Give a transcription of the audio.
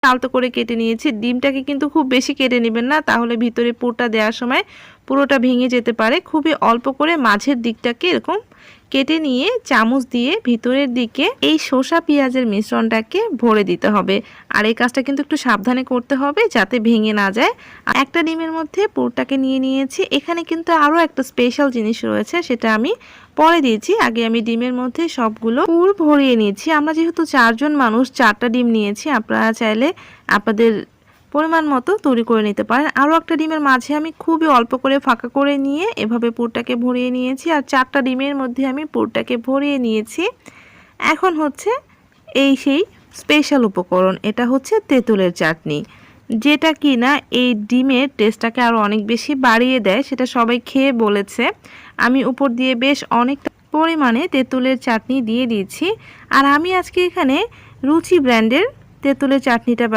আলতো করে কেটে নিয়েছি। ডিমটাকে কিন্তু খুব বেশি কেটে নেবেন না, তাহলে ভিতরে পুরটা দেওয়ার সময় পুরোটা ভেঙে যেতে পারে। খুবই অল্প করে মাঝের দিকটাকে এরকম কেটে নিয়ে চামচ দিয়ে ভিতরের দিকে এই শসা পেঁয়াজের মিশ্রণটাকে ভরে দিতে হবে। আর এই কাজটা কিন্তু একটু সাবধানে করতে হবে যাতে ভেঙে না যায়। একটা ডিমের মধ্যে পুরটাকে নিয়ে নিয়েছি। এখানে কিন্তু আরও একটা স্পেশাল জিনিস রয়েছে, সেটা আমি পরে দিয়েছি। আগে আমি ডিমের মধ্যে সবগুলো পুর ভরিয়ে নিয়েছি। আমরা যেহেতু 4 জন মানুষ, 4টা ডিম নিয়েছি। আপনারা চাইলে আপনাদের পরিমাণ মতো তৈরি করে নিতে পারেন। আরও একটা ডিমের মাঝে আমি খুবই অল্প করে ফাঁকা করে নিয়ে এভাবে পুরটাকে ভরিয়ে নিয়েছি। আর 4টা ডিমের মধ্যে আমি পুরটাকে ভরিয়ে নিয়েছি। এখন হচ্ছে সেই স্পেশাল উপকরণ, এটা হচ্ছে তেঁতুলের চাটনি, যেটা কি না এই ডিমের টেস্টটাকে আরও অনেক বেশি বাড়িয়ে দেয়। সেটা সবাই খেয়ে বলেছে। আমি উপর দিয়ে বেশ অনেকটা পরিমাণে তেঁতুলের চাটনি দিয়ে দিয়েছি। আর আমি আজকে এখানে রুচি ব্র্যান্ডের তেঁতুলের চাটনিটা